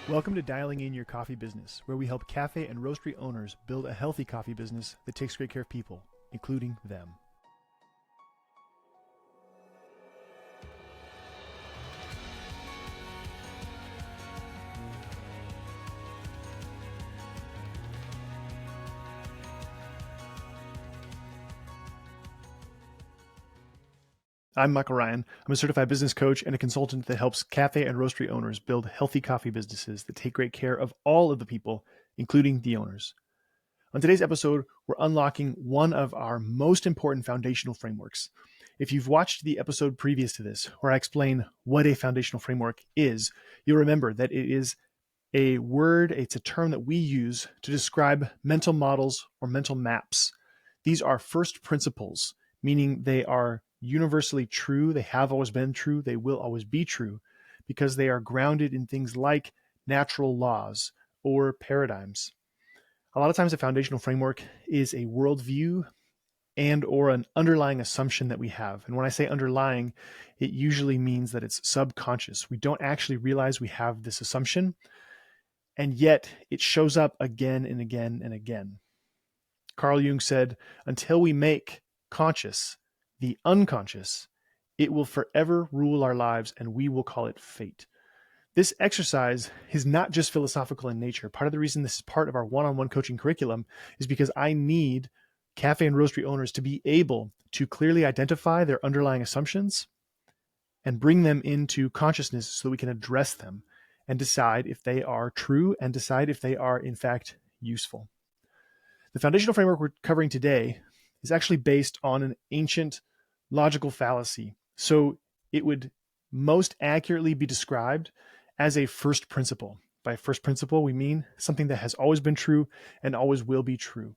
Welcome to Dialing In Your Coffee Business, where we help cafe and roastery owners build a healthy coffee business that takes great care of people, including them. I'm Michael Ryan. I'm a certified business coach and a consultant that helps cafe and roastery owners build healthy coffee businesses that take great care of all of the people, including the owners. On today's episode, we're unlocking one of our most important foundational frameworks. If you've watched the episode previous to this, where I explain what a foundational framework is, you'll remember that it is a word, it's a term that we use to describe mental models or mental maps. These are first principles, meaning they are universally true. They have always been true. They will always be true because they are grounded in things like natural laws or paradigms. A lot of times a foundational framework is a worldview and or an underlying assumption that we have. And when I say underlying, it usually means that it's subconscious. We don't actually realize we have this assumption, and yet it shows up again and again and again. Carl Jung said, until we make conscious the unconscious, it will forever rule our lives and we will call it fate. This exercise is not just philosophical in nature. Part of the reason this is part of our one-on-one coaching curriculum is because I need cafe and roastery owners to be able to clearly identify their underlying assumptions and bring them into consciousness so that we can address them and decide if they are true and decide if they are in fact useful. The foundational framework we're covering today is actually based on an ancient logical fallacy. So it would most accurately be described as a first principle. By first principle, we mean something that has always been true and always will be true.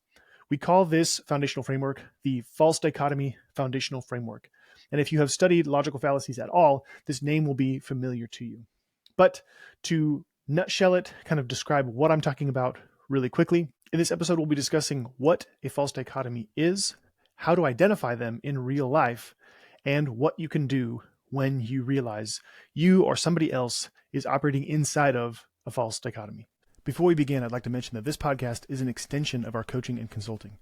We call this foundational framework the False Dichotomy Foundational Framework. And if you have studied logical fallacies at all, this name will be familiar to you. But to nutshell it, kind of describe what I'm talking about really quickly, in this episode, we'll be discussing what a false dichotomy is, how to identify them in real life, and what you can do when you realize you or somebody else is operating inside of a false dichotomy. Before we begin, I'd like to mention that this podcast is an extension of our coaching and consulting.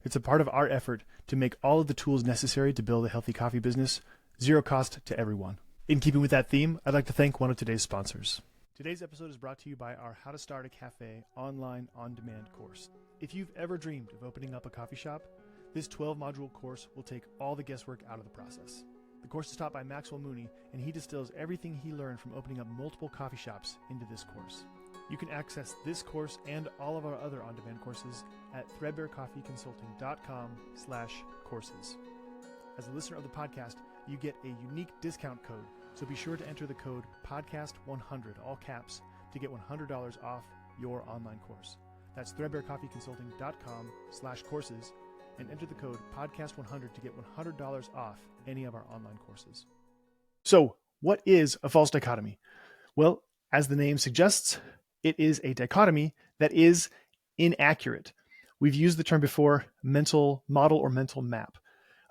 It's a part of our effort to make all of the tools necessary to build a healthy coffee business zero cost to everyone. In keeping with that theme, I'd like to thank one of today's sponsors. Today's episode is brought to you by our How to Start a Cafe online on-demand course. If you've ever dreamed of opening up a coffee shop, this 12-module course will take all the guesswork out of the process. The course is taught by Maxwell Mooney, and he distills everything he learned from opening up multiple coffee shops into this course. You can access this course and all of our other on-demand courses at threadbarecoffeeconsulting.com/courses. As a listener of the podcast, you get a unique discount code, so be sure to enter the code PODCAST100, all caps, to get $100 off your online course. That's threadbarecoffeeconsulting.com/courses, and enter the code PODCAST100 to get $100 off any of our online courses. So, what is a false dichotomy? Well, as the name suggests, it is a dichotomy that is inaccurate. We've used the term before, mental model or mental map.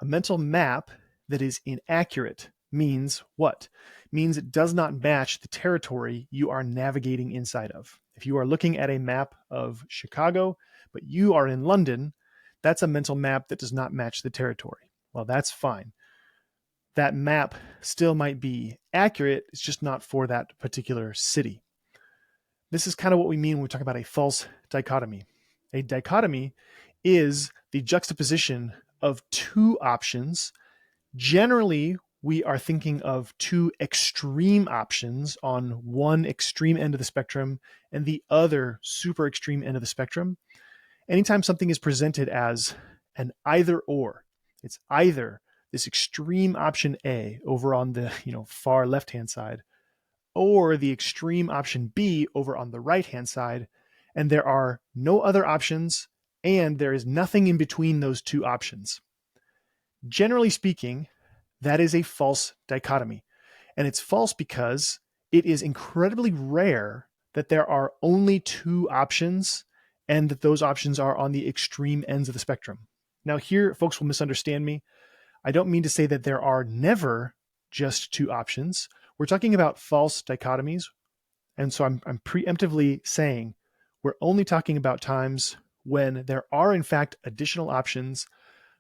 A mental map that is inaccurate means what? Means it does not match the territory you are navigating inside of. If you are looking at a map of Chicago, but you are in London, that's a mental map that does not match the territory. Well, that's fine. That map still might be accurate. It's just not for that particular city. This is kind of what we mean when we talk about a false dichotomy. A dichotomy is the juxtaposition of two options. Generally, we are thinking of two extreme options on one extreme end of the spectrum and the other super extreme end of the spectrum. Anytime something is presented as an either or, it's either this extreme option A over on the far left-hand side or the extreme option B over on the right-hand side, and there are no other options and there is nothing in between those two options. Generally speaking, that is a false dichotomy. And it's false because it is incredibly rare that there are only two options and that those options are on the extreme ends of the spectrum. Now here, folks will misunderstand me. I don't mean to say that there are never just two options. We're talking about false dichotomies And so I'm preemptively saying we're only talking about times when there are, in fact, additional options,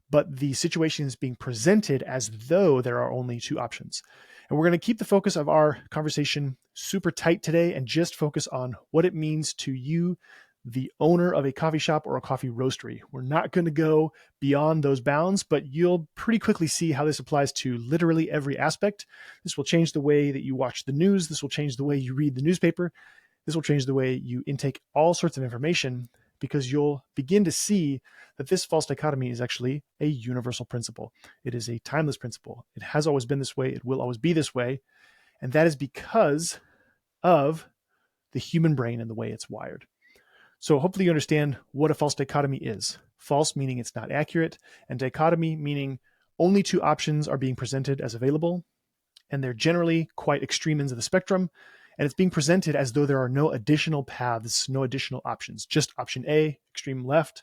but the situation is being presented as though there are only two options. And we're going to keep the focus of our conversation super tight today and just focus on what it means to you, the owner of a coffee shop or a coffee roastery. We're not going to go beyond those bounds, but you'll pretty quickly see how this applies to literally every aspect. This will change the way that you watch the news. This will change the way you read the newspaper. This will change the way you intake all sorts of information, because you'll begin to see that this false dichotomy is actually a universal principle. It is a timeless principle. It has always been this way. It will always be this way. And that is because of the human brain and the way it's wired. So hopefully you understand what a false dichotomy is. False meaning it's not accurate, and dichotomy meaning only two options are being presented as available, and they're generally quite extreme ends of the spectrum. And it's being presented as though there are no additional paths, no additional options, just option A, extreme left,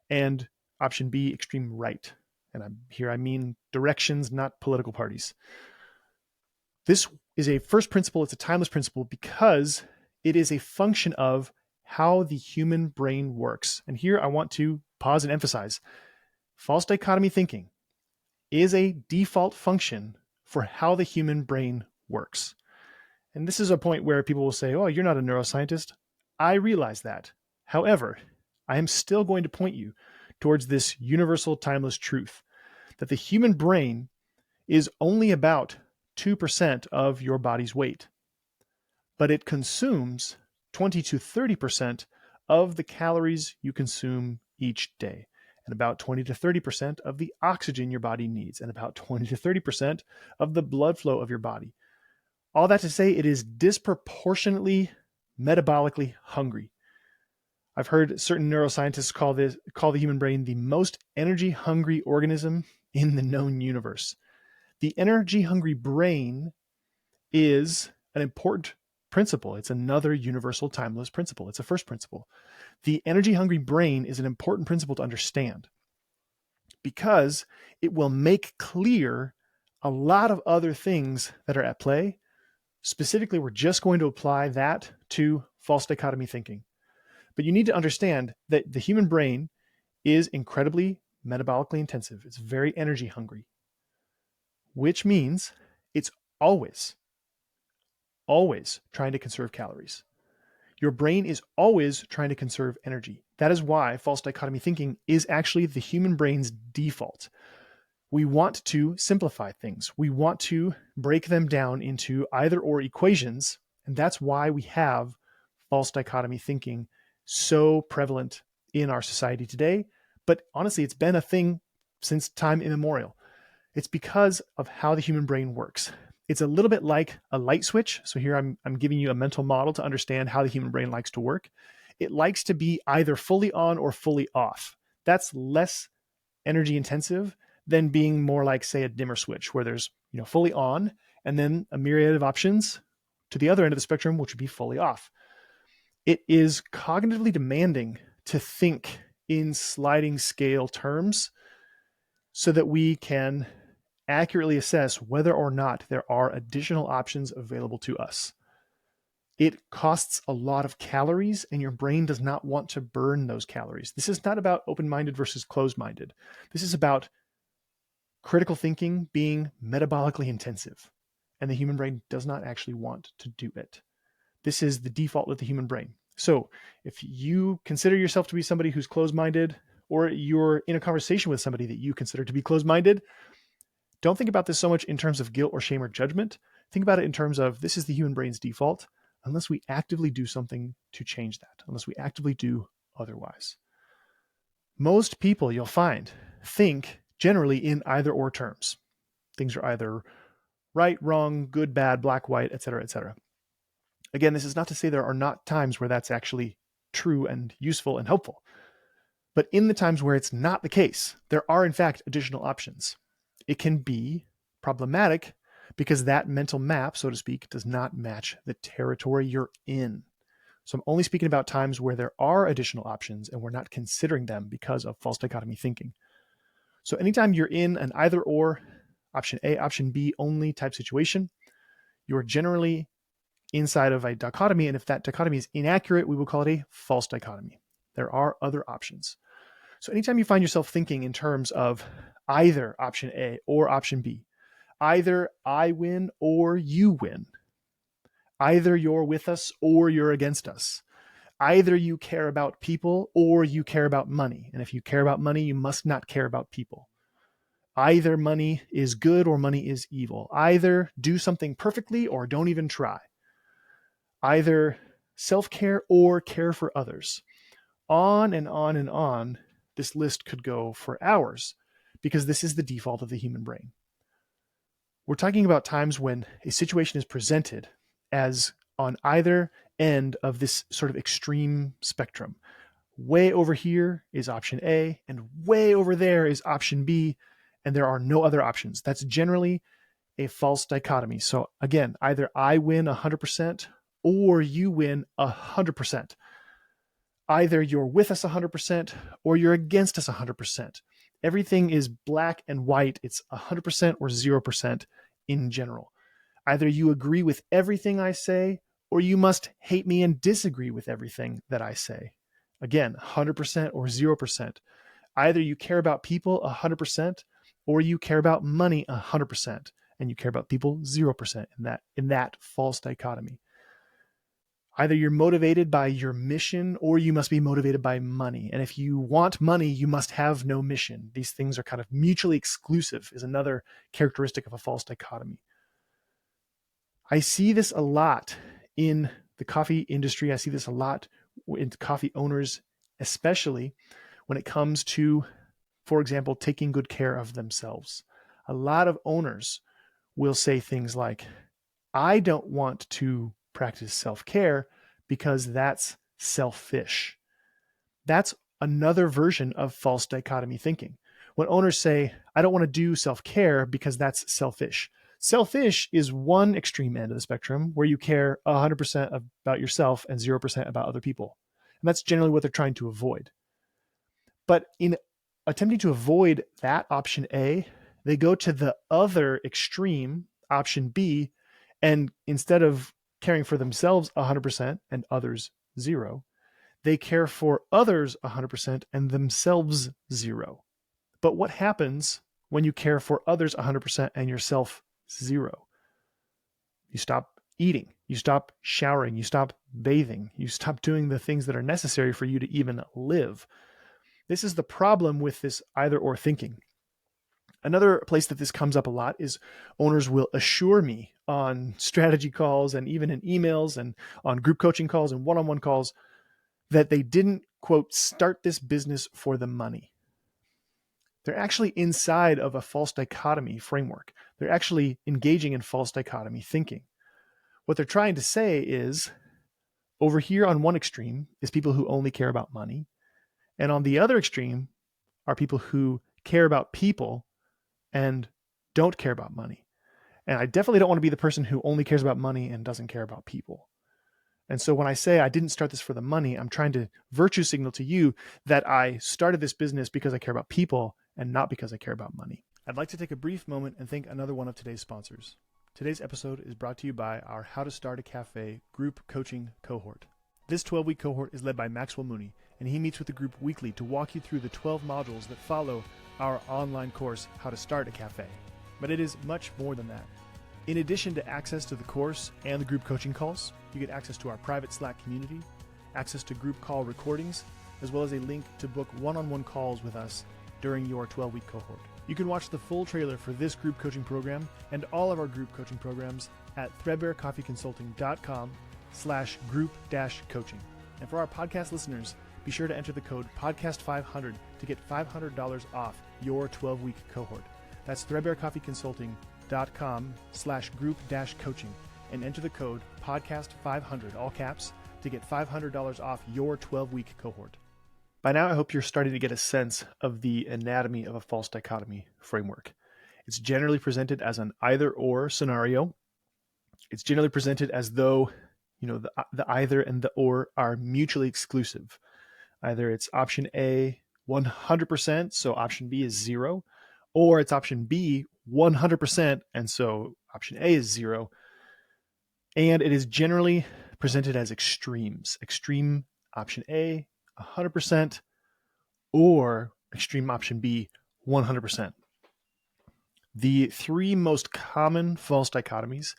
and option B, extreme right. And I mean directions, not political parties. This is a first principle. It's a timeless principle because it is a function of how the human brain works. And here I want to pause and emphasize, false dichotomy thinking is a default function for how the human brain works. And this is a point where people will say, oh, you're not a neuroscientist. I realize that. However, I am still going to point you towards this universal timeless truth that the human brain is only about 2% of your body's weight, but it consumes 20 to 30% of the calories you consume each day, and about 20 to 30% of the oxygen your body needs, and about 20 to 30% of the blood flow of your body. All that to say, it is disproportionately metabolically hungry. I've heard certain neuroscientists call the human brain the most energy hungry organism in the known universe. The energy hungry brain is an important principle. It's another universal timeless principle. It's a first principle. The energy hungry brain is an important principle to understand because it will make clear a lot of other things that are at play. Specifically, we're just going to apply that to false dichotomy thinking. But you need to understand that the human brain is incredibly metabolically intensive. It's very energy hungry, which means it's always trying to conserve calories. Your brain is always trying to conserve energy. That is why false dichotomy thinking is actually the human brain's default. We want to simplify things. We want to break them down into either or equations. And that's why we have false dichotomy thinking so prevalent in our society today. But honestly, it's been a thing since time immemorial. It's because of how the human brain works. It's a little bit like a light switch. So here I'm giving you a mental model to understand how the human brain likes to work. It likes to be either fully on or fully off. That's less energy intensive than being more like, say, a dimmer switch where there's, fully on and then a myriad of options to the other end of the spectrum, which would be fully off. It is cognitively demanding to think in sliding scale terms so that we can accurately assess whether or not there are additional options available to us. It costs a lot of calories, and your brain does not want to burn those calories. This is not about open-minded versus closed-minded. This is about critical thinking being metabolically intensive, and the human brain does not actually want to do it. This is the default of the human brain. So if you consider yourself to be somebody who's closed-minded, or you're in a conversation with somebody that you consider to be closed-minded, don't think about this so much in terms of guilt or shame or judgment. Think about it in terms of this is the human brain's default, unless we actively do something to change that, unless we actively do otherwise. Most people, you'll find, think generally in either or terms. Things are either right, wrong, good, bad, black, white, etc., etc. Again, this is not to say there are not times where that's actually true and useful and helpful. But in the times where it's not the case, there are in fact additional options. It can be problematic because that mental map, so to speak, does not match the territory you're in. So I'm only speaking about times where there are additional options and we're not considering them because of false dichotomy thinking. So anytime you're in an either or, option A, option B only type situation, you're generally inside of a dichotomy. And if that dichotomy is inaccurate, we will call it a false dichotomy. There are other options. So anytime you find yourself thinking in terms of either option A or option B, either I win or you win, either you're with us or you're against us, either you care about people or you care about money. And if you care about money, you must not care about people. Either money is good or money is evil. Either do something perfectly or don't even try. Either self-care or care for others. On and on and on, this list could go for hours because this is the default of the human brain. We're talking about times when a situation is presented as on either end of this sort of extreme spectrum. Way over here is option A, and way over there is option B, and there are no other options. That's generally a false dichotomy. So again, either I win 100% or you win 100%. Either you're with us 100% or you're against us 100%. Everything is black and white. It's 100% or 0% in general. Either you agree with everything I say or you must hate me and disagree with everything that I say. Again, 100% or 0%. Either you care about people 100% or you care about money 100% and you care about people 0% in that false dichotomy. Either you're motivated by your mission or you must be motivated by money. And if you want money, you must have no mission. These things are kind of mutually exclusive, is another characteristic of a false dichotomy. I see this a lot in the coffee industry. I see this a lot in coffee owners, especially when it comes to, for example, taking good care of themselves. A lot of owners will say things like, I don't want to practice self-care because that's selfish. That's another version of false dichotomy thinking. When owners say, I don't want to do self-care because that's selfish. Selfish is one extreme end of the spectrum where you care 100% about yourself and 0% about other people. And that's generally what they're trying to avoid. But in attempting to avoid that option A, they go to the other extreme, option B, and instead of caring for themselves 100% and others 0, they care for others 100% and themselves 0. But what happens when you care for others 100% and yourself 0? You stop eating, you stop showering, you stop bathing, you stop doing the things that are necessary for you to even live. This is the problem with this either or thinking. Another place that this comes up a lot is owners will assure me on strategy calls and even in emails and on group coaching calls and one-on-one calls that they didn't, quote, start this business for the money. They're actually inside of a false dichotomy framework. They're actually engaging in false dichotomy thinking. What they're trying to say is, over here on one extreme is people who only care about money. And on the other extreme are people who care about people and don't care about money. And I definitely don't want to be the person who only cares about money and doesn't care about people. And so when I say I didn't start this for the money, I'm trying to virtue signal to you that I started this business because I care about people and not because I care about money. I'd like to take a brief moment and thank another one of today's sponsors. Today's episode is brought to you by our How to Start a Cafe group coaching cohort. This 12-week cohort is led by Maxwell Mooney, and he meets with the group weekly to walk you through the 12 modules that follow our online course, How to Start a Cafe. But it is much more than that. In addition to access to the course and the group coaching calls, you get access to our private Slack community, access to group call recordings, as well as a link to book one-on-one calls with us during your 12-week cohort. You can watch the full trailer for this group coaching program and all of our group coaching programs at threadbarecoffeeconsulting.com/group-coaching. And for our podcast listeners, be sure to enter the code podcast500 to get $500 off your 12-week cohort. That's threadbarecoffeeconsulting.com/group-coaching and enter the code podcast500, all caps, to get $500 off your 12-week cohort. By now, I hope you're starting to get a sense of the anatomy of a false dichotomy framework. It's generally presented as an either-or scenario. It's generally presented as though, the either and the or are mutually exclusive. Either it's option A 100%, so option B is 0, or it's option B 100%, and so option A is 0. And it is generally presented as extremes. Extreme option A, 100%, or extreme option B, 100%. The three most common false dichotomies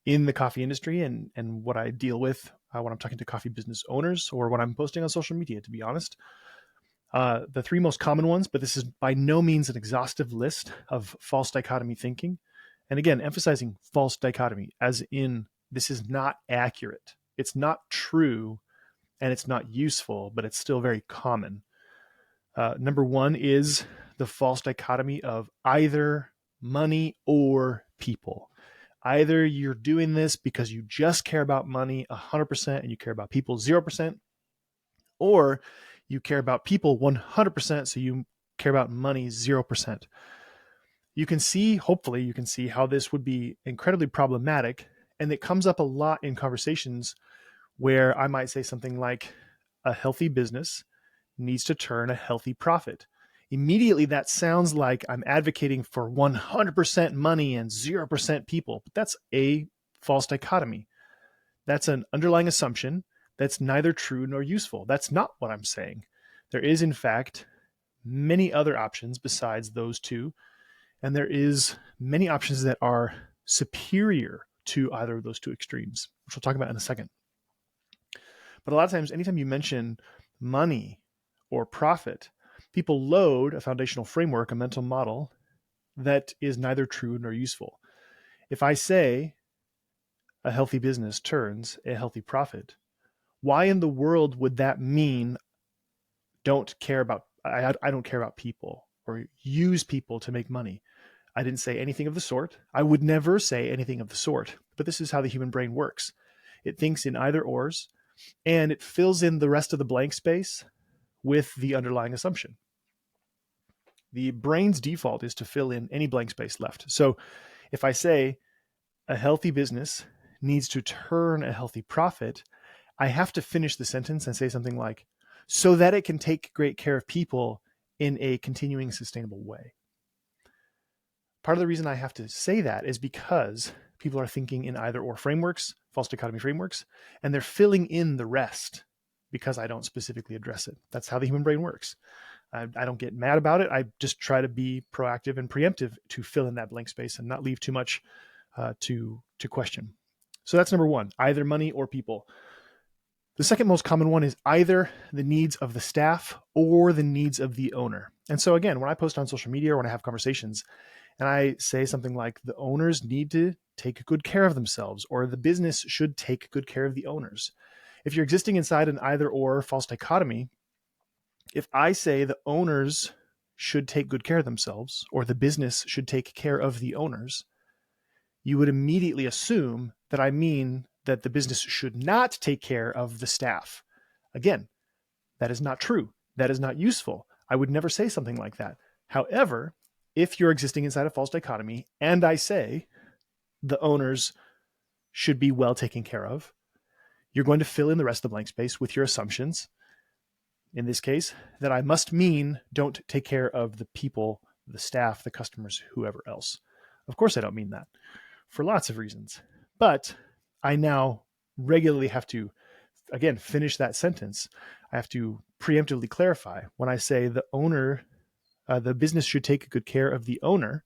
in the coffee industry and what I deal with when I'm talking to coffee business owners or when I'm posting on social media, to be honest, the three most common ones, but this is by no means an exhaustive list of false dichotomy thinking. And again, emphasizing false dichotomy as in this is not accurate. It's not true and it's not useful, but it's still very common. Number one is the false dichotomy of either money or people. Either you're doing this because you just care about money 100% and you care about people 0%, or you care about people 100%, so you care about money 0%. You can see, hopefully, you can see how this would be incredibly problematic. And it comes up a lot in conversations where I might say something like, a healthy business needs to turn a healthy profit. Immediately, that sounds like I'm advocating for 100% money and 0% people, but that's a false dichotomy. That's an underlying assumption that's neither true nor useful. That's not what I'm saying. There is, in fact, many other options besides those two, and there is many options that are superior to either of those two extremes, which we'll talk about in a second. But a lot of times, anytime you mention money or profit, people load a foundational framework, a mental model that is neither true nor useful. If I say a healthy business turns a healthy profit, why in the world would that mean I don't care about people or use people to make money? I didn't say anything of the sort. I would never say anything of the sort, but this is how the human brain works. It thinks in either ors, and it fills in the rest of the blank space with the underlying assumption. The brain's default is to fill in any blank space left. So if I say a healthy business needs to turn a healthy profit, I have to finish the sentence and say something like, so that it can take great care of people in a continuing sustainable way. Part of the reason I have to say that is because people are thinking in either or frameworks, false dichotomy frameworks, and they're filling in the rest because I don't specifically address it. That's how the human brain works. I don't get mad about it. I just try to be proactive and preemptive to fill in that blank space and not leave too much to question. So that's number one, either money or people. The second most common one is either the needs of the staff or the needs of the owner. And so again, when I post on social media or when I have conversations and I say something like the owners need to take good care of themselves or the business should take good care of the owners. If you're existing inside an either or false dichotomy, if I say the owners should take good care of themselves or the business should take care of the owners, you would immediately assume that I mean that the business should not take care of the staff. Again, that is not true. That is not useful. I would never say something like that. However, if you're existing inside a false dichotomy and I say the owners should be well taken care of, you're going to fill in the rest of the blank space with your assumptions. In this case, that I must mean don't take care of the people, the staff, the customers, whoever else. Of course, I don't mean that for lots of reasons. But I now regularly have to, again, finish that sentence. I have to preemptively clarify when I say the owner, the business should take good care of the owner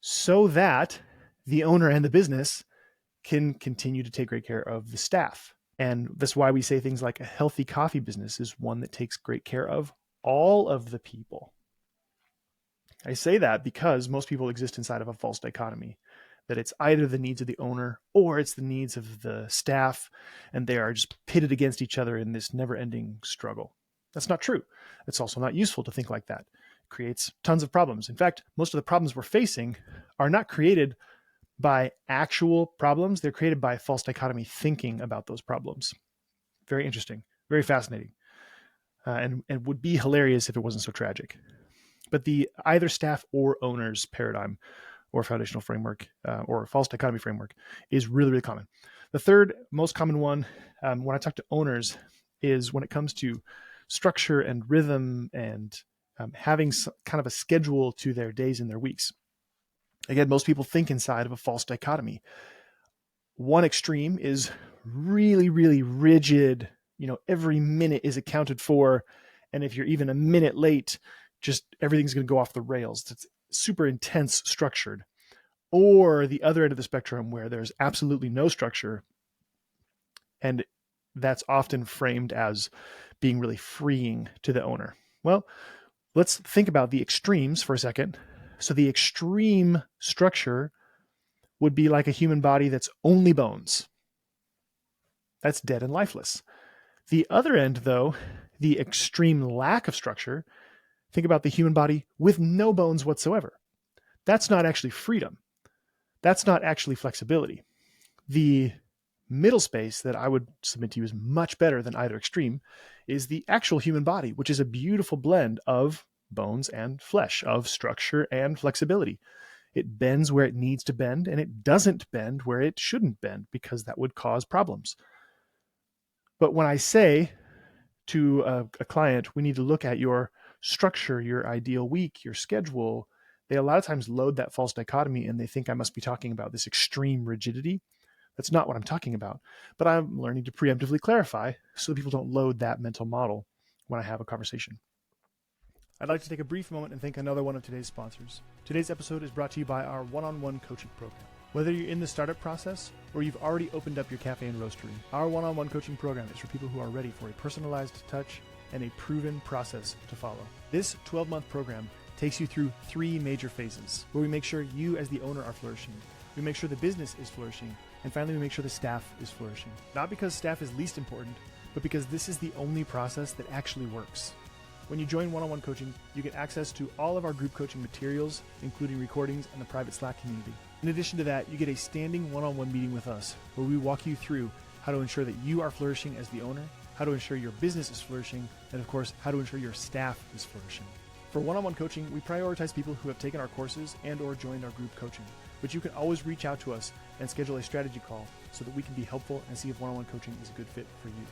so that the owner and the business can continue to take great care of the staff. And that's why we say things like a healthy coffee business is one that takes great care of all of the people. I say that because most people exist inside of a false dichotomy, that it's either the needs of the owner or it's the needs of the staff, and they are just pitted against each other in this never-ending struggle. That's not true. It's also not useful to think like that. It creates tons of problems. In fact, most of the problems we're facing are not created by actual problems. They're created by false dichotomy thinking about those problems. Very interesting, very fascinating, and would be hilarious if it wasn't so tragic. But the either staff or owners paradigm or foundational framework or false dichotomy framework is really, really common. The third most common one when I talk to owners is when it comes to structure and rhythm and having kind of a schedule to their days and their weeks. Again, most people think inside of a false dichotomy. One extreme is really, really rigid. Every minute is accounted for. And if you're even a minute late, just everything's going to go off the rails. It's super intense structured. Or the other end of the spectrum where there's absolutely no structure. And that's often framed as being really freeing to the owner. Well, let's think about the extremes for a second. So the extreme structure would be like a human body that's only bones. That's dead and lifeless. The other end, though, the extreme lack of structure, think about the human body with no bones whatsoever. That's not actually freedom. That's not actually flexibility. The middle space that I would submit to you is much better than either extreme is the actual human body, which is a beautiful blend of bones and flesh, of structure and flexibility. It bends where it needs to bend, and it doesn't bend where it shouldn't bend, because that would cause problems. But when I say to a client, we need to look at your structure, your ideal week, your schedule, they a lot of times load that false dichotomy and they think I must be talking about this extreme rigidity. That's not what I'm talking about. But I'm learning to preemptively clarify so that people don't load that mental model when I have a conversation. I'd like to take a brief moment and thank another one of today's sponsors. Today's episode is brought to you by our one-on-one coaching program. Whether you're in the startup process or you've already opened up your cafe and roastery, our one-on-one coaching program is for people who are ready for a personalized touch and a proven process to follow. This 12-month program takes you through 3 major phases where we make sure you as the owner are flourishing, we make sure the business is flourishing, and finally we make sure the staff is flourishing. Not because staff is least important, but because this is the only process that actually works. When you join one-on-one coaching, you get access to all of our group coaching materials, including recordings and the private Slack community. In addition to that, you get a standing one-on-one meeting with us where we walk you through how to ensure that you are flourishing as the owner, how to ensure your business is flourishing, and of course, how to ensure your staff is flourishing. For one-on-one coaching, we prioritize people who have taken our courses and or joined our group coaching, but you can always reach out to us and schedule a strategy call so that we can be helpful and see if one-on-one coaching is a good fit for you.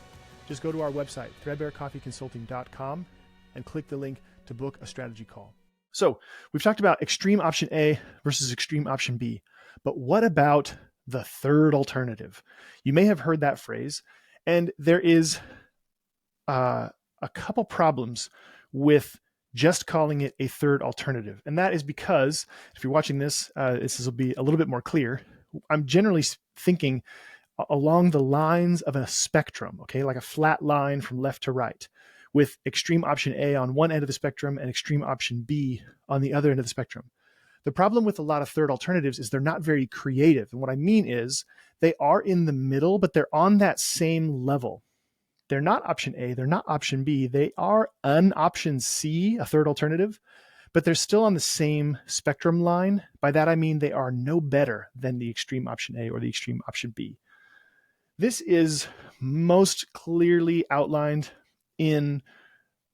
Just go to our website, threadbarecoffeeconsulting.com, and click the link to book a strategy call. So we've talked about extreme option A versus extreme option B, but what about the third alternative? You may have heard that phrase, and there is a couple problems with just calling it a third alternative. And that is because, if you're watching this, this will be a little bit more clear. I'm generally thinking along the lines of a spectrum, okay, like a flat line from left to right, with extreme option A on one end of the spectrum and extreme option B on the other end of the spectrum. The problem with a lot of third alternatives is they're not very creative. And what I mean is they are in the middle, but they're on that same level. They're not option A, they're not option B. They are an option C, a third alternative, but they're still on the same spectrum line. By that, I mean they are no better than the extreme option A or the extreme option B. This is most clearly outlined in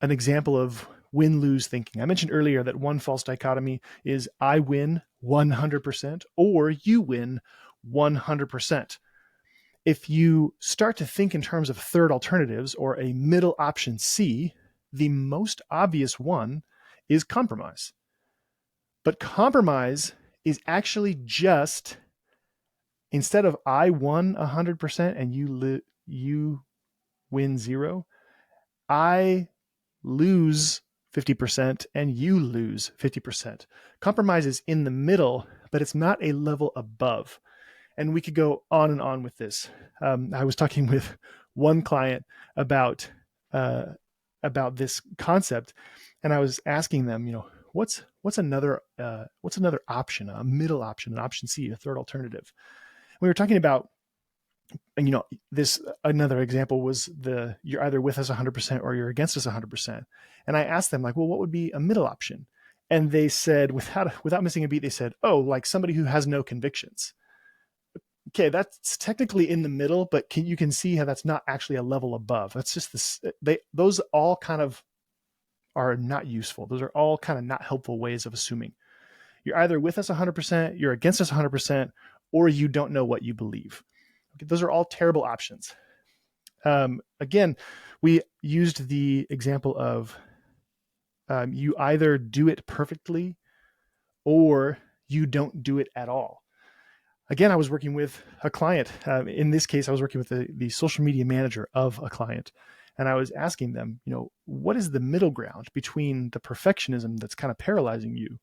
an example of win-lose thinking. I mentioned earlier that one false dichotomy is I win 100% or you win 100%. If you start to think in terms of third alternatives or a middle option C, the most obvious one is compromise. But compromise is actually just, instead of I won 100% and you win 0, I lose 50% and you lose 50%. Compromise is in the middle, but it's not a level above. And we could go on and on with this. I was talking with one client about this concept, and I was asking them, what's another option, a middle option, an option C, a third alternative. We were talking about, and this another example was you're either with us 100% or you're against us 100%. And I asked them, like, well, what would be a middle option? And they said, without missing a beat, they said, oh, like somebody who has no convictions. Okay, that's technically in the middle, but you can see how that's not actually a level above. That's just this. Those all kind of are not useful. Those are all kind of not helpful ways of assuming. You're either with us 100%, you're against us 100%, or you don't know what you believe. Okay, those are all terrible options. Again, we used the example of you either do it perfectly or you don't do it at all. Again, I was working with a client. In this case, I was working with the social media manager of a client. And I was asking them, what is the middle ground between the perfectionism that's kind of paralyzing you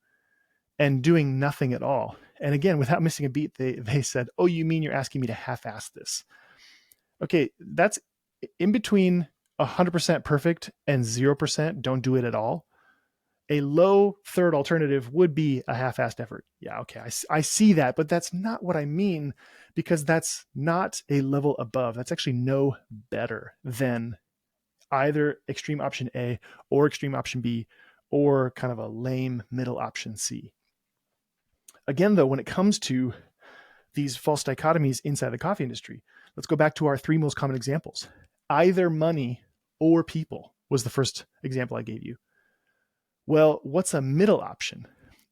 and doing nothing at all? And again, without missing a beat, they said, oh, you mean you're asking me to half-ass this? Okay, that's in between 100% perfect and 0% don't do it at all. A low third alternative would be a half-assed effort. Yeah, okay, I see that, but that's not what I mean, because that's not a level above. That's actually no better than either extreme option A or extreme option B or kind of a lame middle option C. Again, though, when it comes to these false dichotomies inside the coffee industry, let's go back to our three most common examples. Either money or people was the first example I gave you. Well, what's a middle option?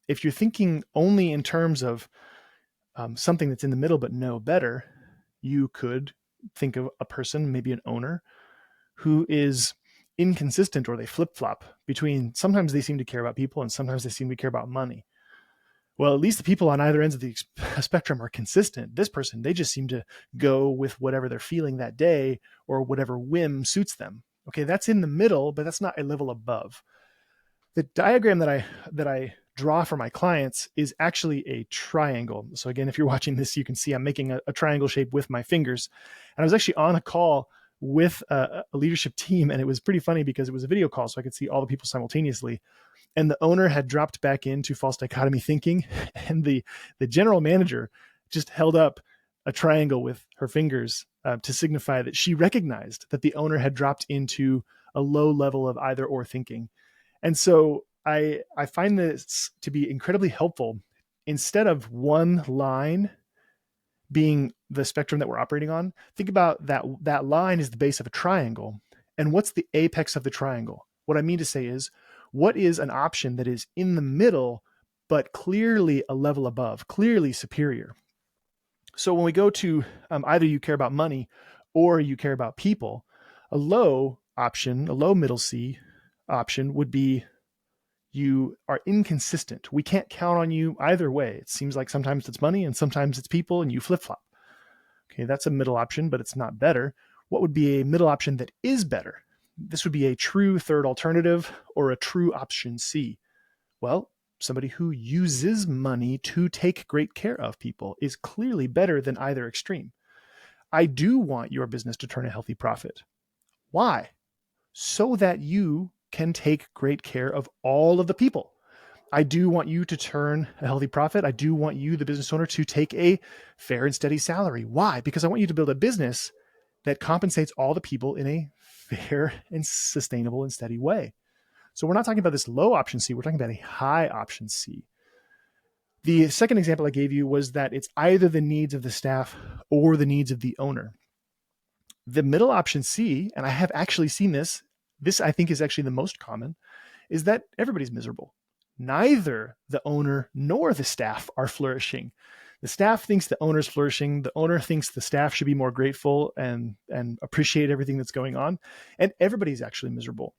If you're thinking only in terms of something that's in the middle but no better, you could think of a person, maybe an owner, who is inconsistent, or they flip-flop between, sometimes they seem to care about people and sometimes they seem to care about money. Well, at least the people on either ends of the spectrum are consistent. This person, they just seem to go with whatever they're feeling that day or whatever whim suits them. Okay, that's in the middle, but that's not a level above. The diagram that I draw for my clients is actually a triangle. So again, if you're watching this, you can see I'm making a triangle shape with my fingers. And I was actually on a call with a leadership team, and it was pretty funny because it was a video call, so I could see all the people simultaneously. And the owner had dropped back into false dichotomy thinking, and the general manager just held up a triangle with her fingers to signify that she recognized that the owner had dropped into a low level of either or thinking. And so I find this to be incredibly helpful. Instead of one line being the spectrum that we're operating on, think about that line is the base of a triangle. And what's the apex of the triangle? What I mean to say is, what is an option that is in the middle, but clearly a level above, clearly superior? So when we go to either you care about money or you care about people, a low option, a low middle C option would be you are inconsistent. We can't count on you either way. It seems like sometimes it's money and sometimes it's people, and you flip-flop. Okay, that's a middle option, but it's not better. What would be a middle option that is better? This would be a true third alternative or a true option C. Well, somebody who uses money to take great care of people is clearly better than either extreme. I do want your business to turn a healthy profit. Why? So that you can take great care of all of the people. I do want you to turn a healthy profit. I do want you, the business owner, to take a fair and steady salary. Why? Because I want you to build a business that compensates all the people in a fair and sustainable and steady way. So we're not talking about this low option C. We're talking about a high option C. The second example I gave you was that it's either the needs of the staff or the needs of the owner. The middle option C, and I have actually seen this I think is actually the most common, is that everybody's miserable. Neither the owner nor the staff are flourishing. The staff thinks the owner's flourishing. The owner thinks the staff should be more grateful and appreciate everything that's going on. And everybody's actually miserable.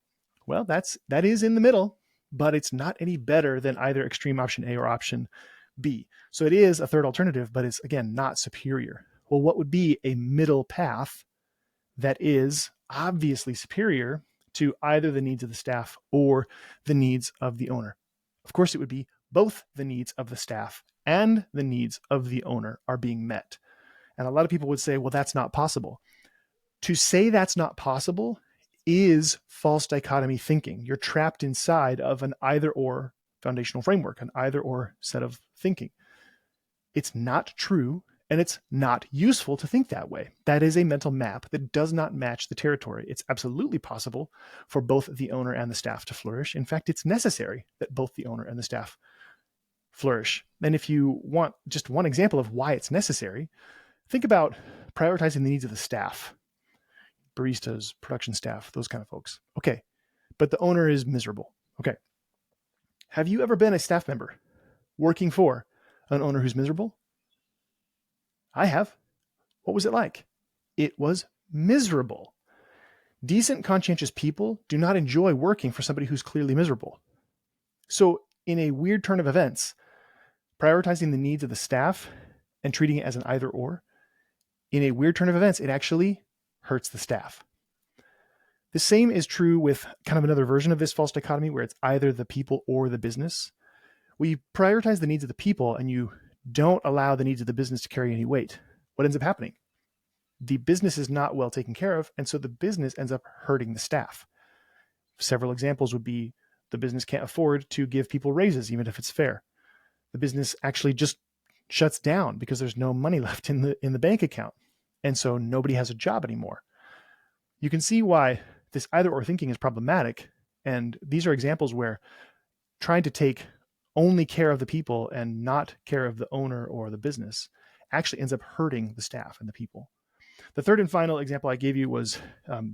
Well, that is in the middle, but it's not any better than either extreme option A or option B. So it is a third alternative, but it's, again, not superior. Well, what would be a middle path that is obviously superior to either the needs of the staff or the needs of the owner? Of course, it would be both the needs of the staff and the needs of the owner are being met. And a lot of people would say, well, that's not possible. To say that's not possible is false dichotomy thinking. You're trapped inside of an either or foundational framework, an either or set of thinking. It's not true, and it's not useful to think that way. That is a mental map that does not match the territory. It's absolutely possible for both the owner and the staff to flourish. In fact, it's necessary that both the owner and the staff flourish. And if you want just one example of why it's necessary, think about prioritizing the needs of the staff, baristas, production staff, those kind of folks. Okay, but the owner is miserable. Okay. Have you ever been a staff member working for an owner who's miserable? I have. What was it like? It was miserable. Decent, conscientious people do not enjoy working for somebody who's clearly miserable. So in a weird turn of events, prioritizing the needs of the staff and treating it as an either or, in a weird turn of events, it actually hurts the staff. The same is true with kind of another version of this false dichotomy where it's either the people or the business. We prioritize the needs of the people and you don't allow the needs of the business to carry any weight. What ends up happening? The business is not well taken care of, and so the business ends up hurting the staff. Several examples would be the business can't afford to give people raises, even if it's fair. The business actually just shuts down because there's no money left in the bank account. And so nobody has a job anymore. You can see why this either or thinking is problematic. And these are examples where trying to take only care of the people and not care of the owner or the business actually ends up hurting the staff and the people. The third and final example I gave you was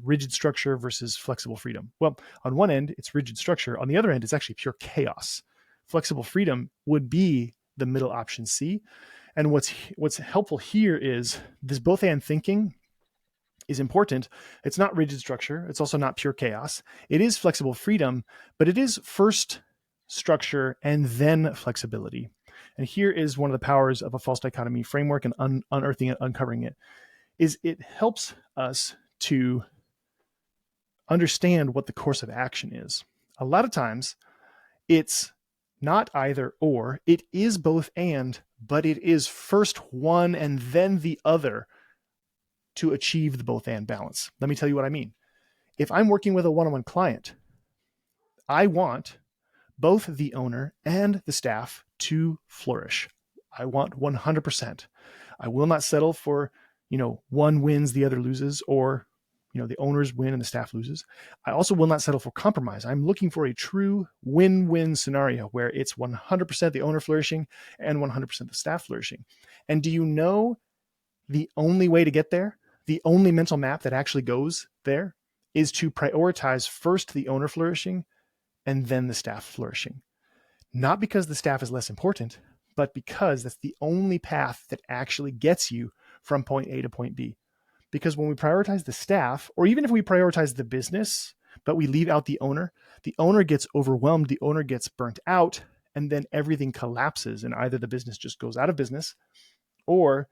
rigid structure versus flexible freedom. Well, on one end, it's rigid structure. On the other end, it's actually pure chaos. Flexible freedom would be the middle option C. And what's helpful here is this both and thinking is important. It's not rigid structure. It's also not pure chaos. It is flexible freedom, but it is first structure and then flexibility. And here is one of the powers of a false dichotomy framework and unearthing it, uncovering it, is it helps us to understand what the course of action is. A lot of times it's not either or, it is both and, but it is first one and then the other to achieve the both and balance. Let me tell you what I mean. If I'm working with a one-on-one client, I want both the owner and the staff to flourish. I want 100%. I will not settle for, one wins, the other loses, or, the owners win and the staff loses. I also will not settle for compromise. I'm looking for a true win-win scenario where it's 100% the owner flourishing and 100% the staff flourishing. And do you know the only way to get there? The only mental map that actually goes there is to prioritize first the owner flourishing and then the staff flourishing. Not because the staff is less important, but because that's the only path that actually gets you from point A to point B. Because when we prioritize the staff, or even if we prioritize the business, but we leave out the owner gets overwhelmed, the owner gets burnt out, and then everything collapses and either the business just goes out of business or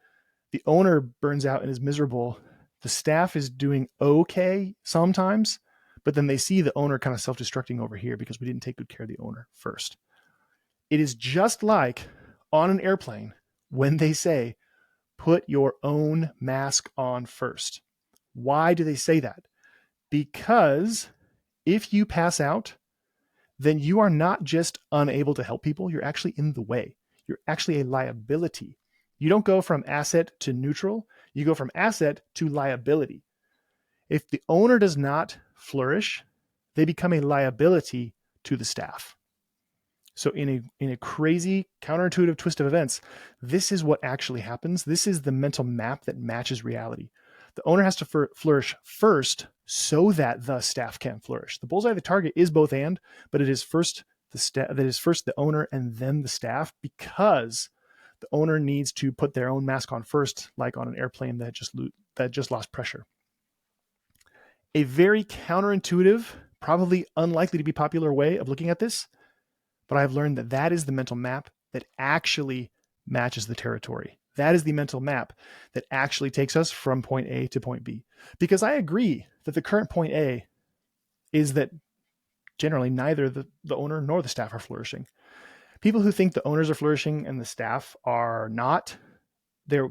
the owner burns out and is miserable. The staff is doing okay sometimes, but then they see the owner kind of self-destructing over here because we didn't take good care of the owner first. It is just like on an airplane when they say, put your own mask on first. Why do they say that? Because if you pass out, then you are not just unable to help people, you're actually in the way. You're actually a liability. You don't go from asset to neutral, you go from asset to liability. If the owner does not flourish, they become a liability to the staff. So in a crazy counterintuitive twist of events, this is what actually happens. This is the mental map that matches reality. The owner has to flourish first so that the staff can flourish. The bullseye of the target is both and, but it is first the owner and then the staff, because the owner needs to put their own mask on first, like on an airplane that just lost pressure. A very counterintuitive, probably unlikely to be popular way of looking at this, but I've learned that that is the mental map that actually matches the territory. That is the mental map that actually takes us from point A to point B. Because I agree that the current point A is that generally neither the owner nor the staff are flourishing. People who think the owners are flourishing and the staff are not, they're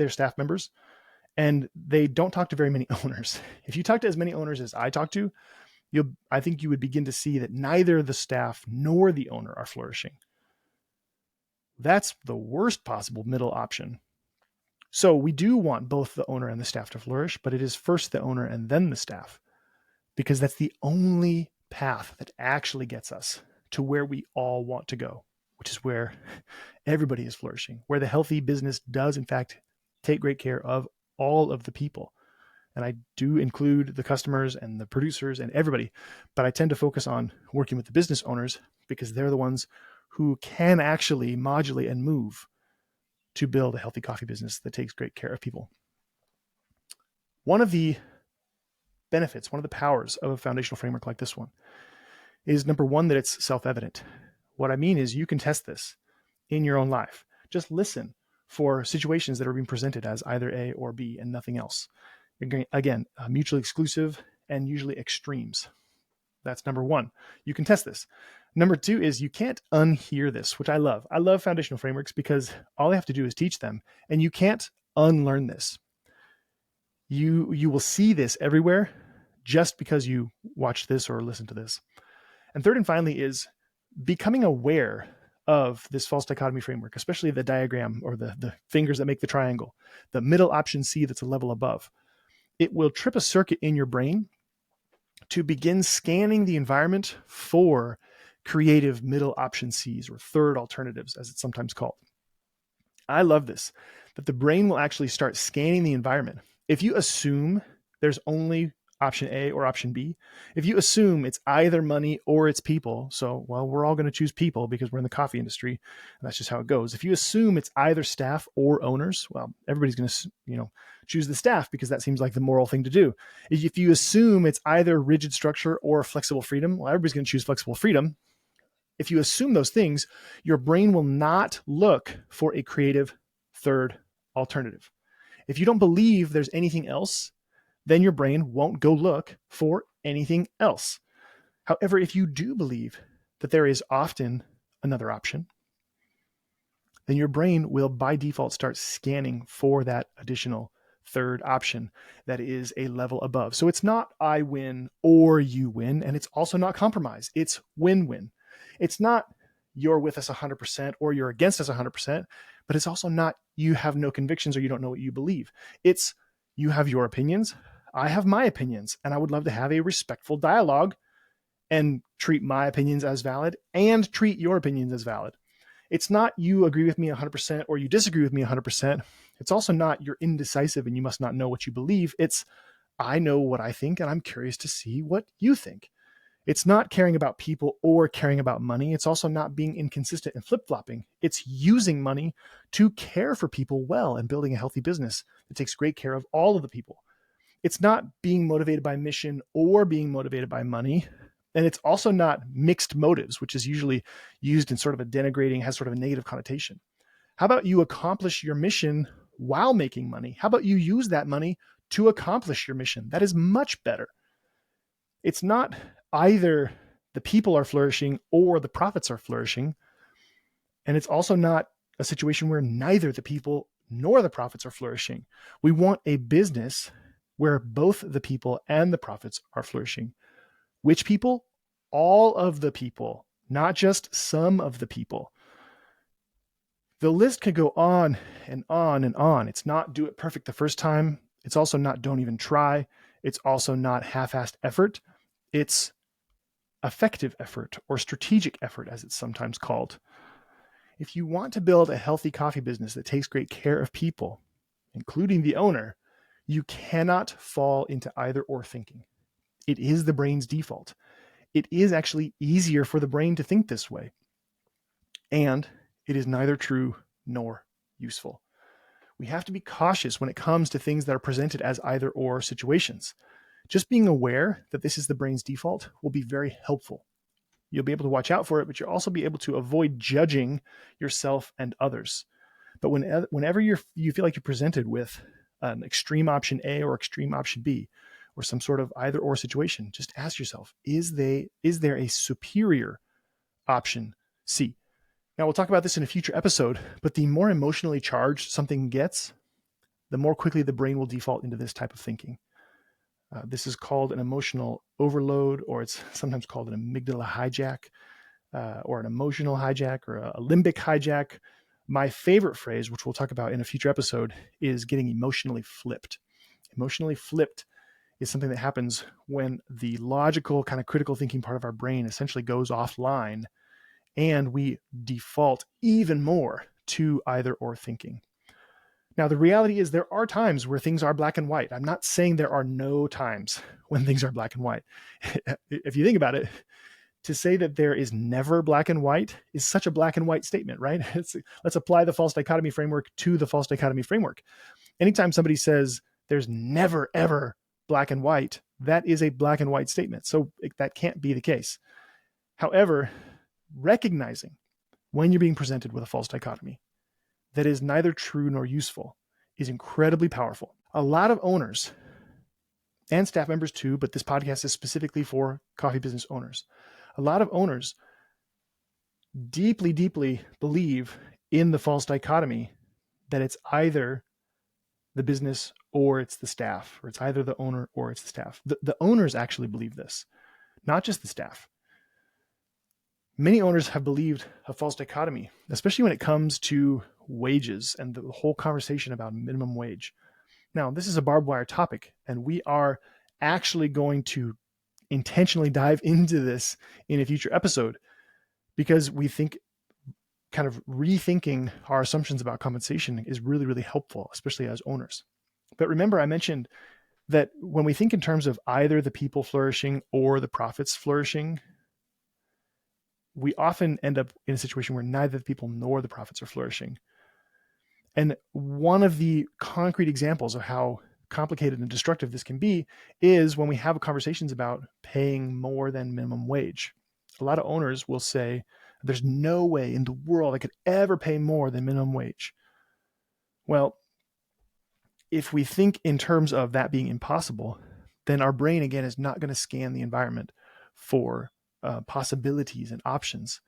staff members, and they don't talk to very many owners. If you talk to as many owners as I talk to, I think you would begin to see that neither the staff nor the owner are flourishing. That's the worst possible middle option. So we do want both the owner and the staff to flourish, but it is first the owner and then the staff, because that's the only path that actually gets us to where we all want to go, which is where everybody is flourishing, where the healthy business does in fact take great care of all of the people. And I do include the customers and the producers and everybody, but I tend to focus on working with the business owners because they're the ones who can actually modulate and move to build a healthy coffee business that takes great care of people. One of the benefits, one of the powers of a foundational framework like this one is, number one, that it's self-evident. What I mean is you can test this in your own life. Just listen. for situations that are being presented as either A or B and nothing else. Again, mutually exclusive and usually extremes. That's number one. You can test this. Number two is you can't unhear this, which I love. I love foundational frameworks because all I have to do is teach them, and you can't unlearn this. You will see this everywhere just because you watch this or listen to this. And third and finally is becoming aware of this false dichotomy framework, especially the diagram or the fingers that make the triangle, the middle option C that's a level above. It will trip a circuit in your brain to begin scanning the environment for creative middle option Cs, or third alternatives, as it's sometimes called. I love this, that the brain will actually start scanning the environment. If you assume there's only option A or option B, if you assume it's either money or it's people, so, well, we're all going to choose people because we're in the coffee industry, and that's just how it goes. If you assume it's either staff or owners, well, everybody's going to, choose the staff because that seems like the moral thing to do. If you assume it's either rigid structure or flexible freedom, well, everybody's going to choose flexible freedom. If you assume those things, your brain will not look for a creative third alternative. If you don't believe there's anything else, then your brain won't go look for anything else. However, if you do believe that there is often another option, then your brain will by default start scanning for that additional third option that is a level above. So it's not I win or you win, and it's also not compromise. It's win-win. It's not you're with us 100% or you're against us 100%, but it's also not you have no convictions or you don't know what you believe. It's you have your opinions, I have my opinions, and I would love to have a respectful dialogue and treat my opinions as valid and treat your opinions as valid. It's not you agree with me 100% or you disagree with me 100%. It's also not you're indecisive and you must not know what you believe. It's I know what I think and I'm curious to see what you think. It's not caring about people or caring about money. It's also not being inconsistent and flip-flopping. It's using money to care for people well and building a healthy business that takes great care of all of the people. It's not being motivated by mission or being motivated by money. And it's also not mixed motives, which is usually used in sort of a denigrating, has sort of a negative connotation. How about you accomplish your mission while making money? How about you use that money to accomplish your mission? That is much better. It's not either the people are flourishing or the profits are flourishing. And it's also not a situation where neither the people nor the profits are flourishing. We want a business where both the people and the profits are flourishing. Which people? All of the people, not just some of the people. The list could go on and on and on. It's not do it perfect the first time. It's also not don't even try. It's also not half-assed effort. It's effective effort or strategic effort, as it's sometimes called. If you want to build a healthy coffee business that takes great care of people, including the owner, you cannot fall into either or thinking. It is the brain's default. It is actually easier for the brain to think this way. And it is neither true nor useful. We have to be cautious when it comes to things that are presented as either or situations. Just being aware that this is the brain's default will be very helpful. You'll be able to watch out for it, but you'll also be able to avoid judging yourself and others. But whenever you feel like you're presented with an extreme option A or extreme option B, or some sort of either or situation, just ask yourself, is there a superior option C? Now, we'll talk about this in a future episode, but the more emotionally charged something gets, the more quickly the brain will default into this type of thinking. This is called an emotional overload, or it's sometimes called an amygdala hijack, or an emotional hijack, or a limbic hijack. My favorite phrase, which we'll talk about in a future episode, is getting emotionally flipped. Emotionally flipped is something that happens when the logical kind of critical thinking part of our brain essentially goes offline and we default even more to either or thinking. Now, the reality is there are times where things are black and white. I'm not saying there are no times when things are black and white. If you think about it, to say that there is never black and white is such a black and white statement, right? Let's apply the false dichotomy framework to the false dichotomy framework. Anytime somebody says there's never, ever black and white, that is a black and white statement. So that can't be the case. However, recognizing when you're being presented with a false dichotomy, that is neither true nor useful is incredibly powerful. A lot of owners and staff members too, but this podcast is specifically for coffee business owners. A lot of owners deeply, deeply believe in the false dichotomy that it's either the business or it's the staff, or it's either the owner or it's the staff. The owners actually believe this, not just the staff. Many owners have believed a false dichotomy, especially when it comes to wages and the whole conversation about minimum wage. Now, this is a barbed wire topic, and we are actually going to intentionally dive into this in a future episode because we think kind of rethinking our assumptions about compensation is really, really helpful, especially as owners. But remember, I mentioned that when we think in terms of either the people flourishing or the profits flourishing, we often end up in a situation where neither the people nor the profits are flourishing. And one of the concrete examples of how complicated and destructive this can be is when we have conversations about paying more than minimum wage. A lot of owners will say, there's no way in the world I could ever pay more than minimum wage. Well, if we think in terms of that being impossible, then our brain, again, is not going to scan the environment for possibilities and options.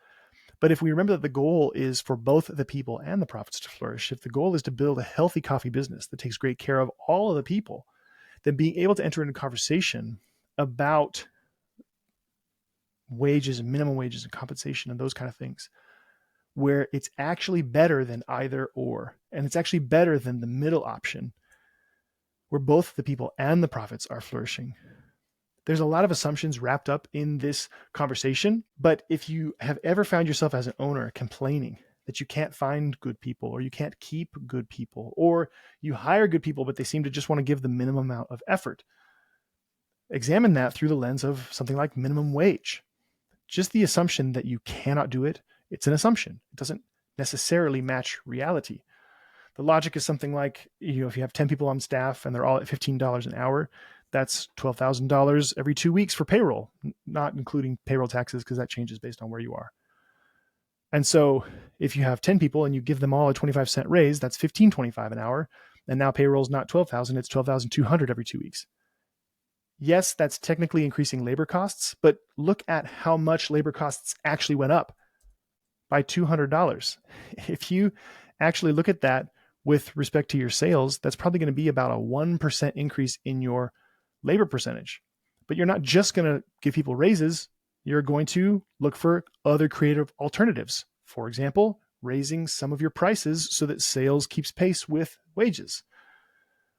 But if we remember that the goal is for both the people and the profits to flourish, if the goal is to build a healthy coffee business that takes great care of all of the people, then being able to enter into conversation about wages and minimum wages and compensation and those kind of things, where it's actually better than either or, and it's actually better than the middle option, where both the people and the profits are flourishing. There's a lot of assumptions wrapped up in this conversation, but if you have ever found yourself as an owner complaining that you can't find good people, or you can't keep good people, or you hire good people, but they seem to just want to give the minimum amount of effort, examine that through the lens of something like minimum wage. Just the assumption that you cannot do it, it's an assumption. It doesn't necessarily match reality. The logic is something like, if you have 10 people on staff and they're all at $15 an hour, that's $12,000 every 2 weeks for payroll, not including payroll taxes, because that changes based on where you are. And so if you have 10 people and you give them all a 25-cent raise, that's $15.25 an hour. And now payroll's not $12,000, it's $12,200 every 2 weeks. Yes, that's technically increasing labor costs, but look at how much labor costs actually went up by $200. If you actually look at that with respect to your sales, that's probably going to be about a 1% increase in your labor percentage. But you're not just going to give people raises. You're going to look for other creative alternatives. For example, raising some of your prices so that sales keeps pace with wages.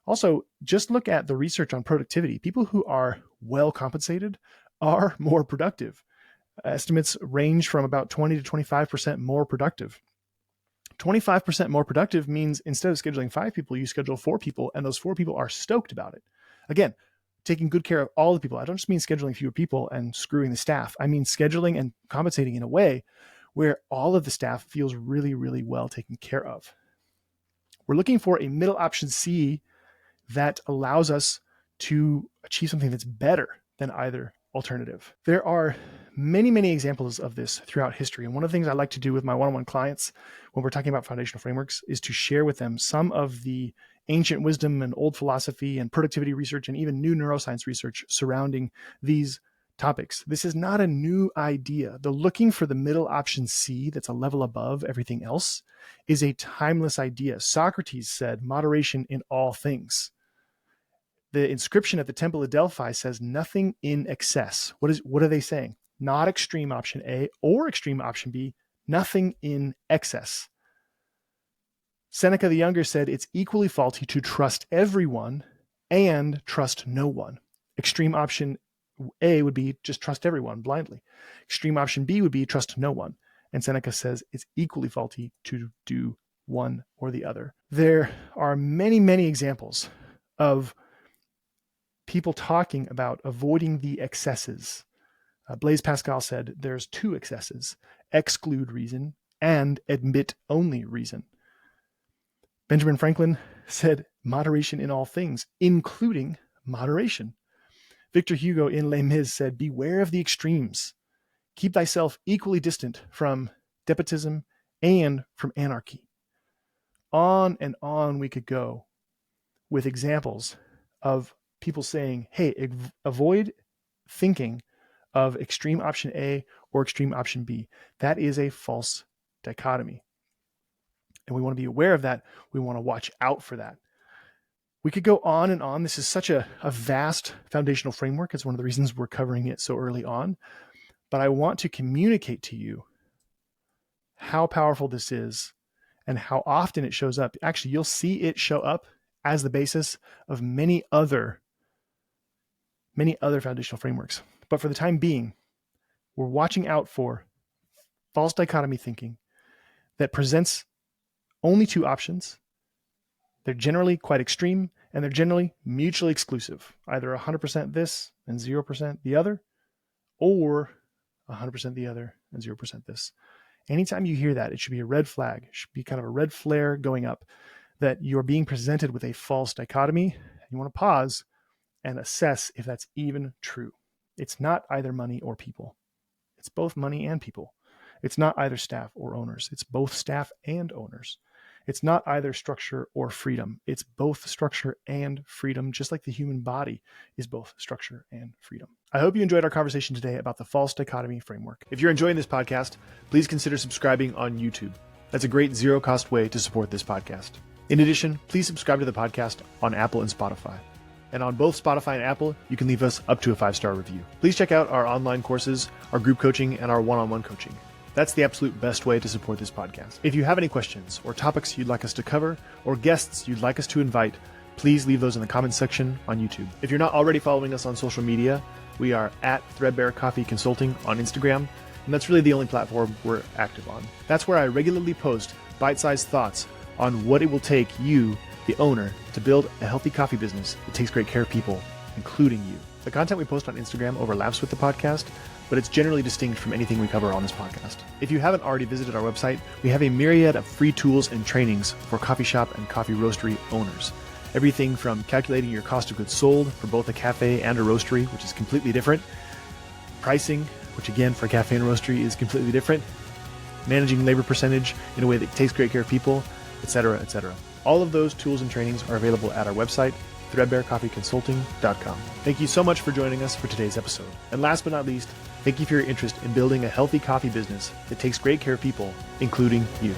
Also, just look at the research on productivity. People who are well compensated are more productive. Estimates range from about 20 to 25% more productive. 25% more productive means instead of scheduling 5 people, you schedule 4 people, and those 4 people are stoked about it. Again, taking good care of all the people. I don't just mean scheduling fewer people and screwing the staff. I mean scheduling and compensating in a way where all of the staff feels really, really well taken care of. We're looking for a middle option C that allows us to achieve something that's better than either alternative. There are many, many examples of this throughout history. And one of the things I like to do with my one-on-one clients when we're talking about foundational frameworks is to share with them some of the ancient wisdom and old philosophy and productivity research and even new neuroscience research surrounding these topics. This is not a new idea. The looking for the middle option C that's a level above everything else is a timeless idea. Socrates said, moderation in all things. The inscription at the Temple of Delphi says nothing in excess. What are they saying? Not extreme option A or extreme option B, nothing in excess. Seneca the Younger said it's equally faulty to trust everyone and trust no one. Extreme option A would be just trust everyone blindly. Extreme option B would be trust no one. And Seneca says it's equally faulty to do one or the other. There are many, many examples of people talking about avoiding the excesses. Blaise Pascal said there's 2 excesses: exclude reason and admit only reason. Benjamin Franklin said moderation in all things, including moderation. Victor Hugo in Les Mis said, beware of the extremes. Keep thyself equally distant from despotism and from anarchy. On and on we could go with examples of people saying, hey, avoid thinking of extreme option A or extreme option B. That is a false dichotomy. And we want to be aware of that. We want to watch out for that. We could go on and on. This is such a vast foundational framework. It's one of the reasons we're covering it so early on. But I want to communicate to you how powerful this is and how often it shows up. Actually, you'll see it show up as the basis of many other foundational frameworks. But for the time being, we're watching out for false dichotomy thinking that presents only two options. They're generally quite extreme, and they're generally mutually exclusive, either 100% this and 0% the other, or 100% the other and 0% this. Anytime you hear that, it should be a red flag. It should be kind of a red flare going up that you're being presented with a false dichotomy. You want to pause and assess if that's even true. It's not either money or people. It's both money and people. It's not either staff or owners. It's both staff and owners. It's not either structure or freedom. It's both structure and freedom, just like the human body is both structure and freedom. I hope you enjoyed our conversation today about the false dichotomy framework. If you're enjoying this podcast, please consider subscribing on YouTube. That's a great zero-cost way to support this podcast. In addition, please subscribe to the podcast on Apple and Spotify. And on both Spotify and Apple, you can leave us up to a 5-star review. Please check out our online courses, our group coaching, and our one-on-one coaching. That's the absolute best way to support this podcast. If you have any questions or topics you'd like us to cover or guests you'd like us to invite, please leave those in the comments section on YouTube. If you're not already following us on social media, we are at Threadbare Coffee Consulting on Instagram, and that's really the only platform we're active on. That's where I regularly post bite-sized thoughts on what it will take you, the owner, to build a healthy coffee business that takes great care of people, including you. The content we post on Instagram overlaps with the podcast, but it's generally distinct from anything we cover on this podcast. If you haven't already visited our website, we have a myriad of free tools and trainings for coffee shop and coffee roastery owners. Everything from calculating your cost of goods sold for both a cafe and a roastery, which is completely different, pricing, which again for a cafe and roastery is completely different, managing labor percentage in a way that takes great care of people, etc., etc. All of those tools and trainings are available at our website, threadbarecoffeeconsulting.com. Thank you so much for joining us for today's episode. And last but not least, thank you for your interest in building a healthy coffee business that takes great care of people, including you.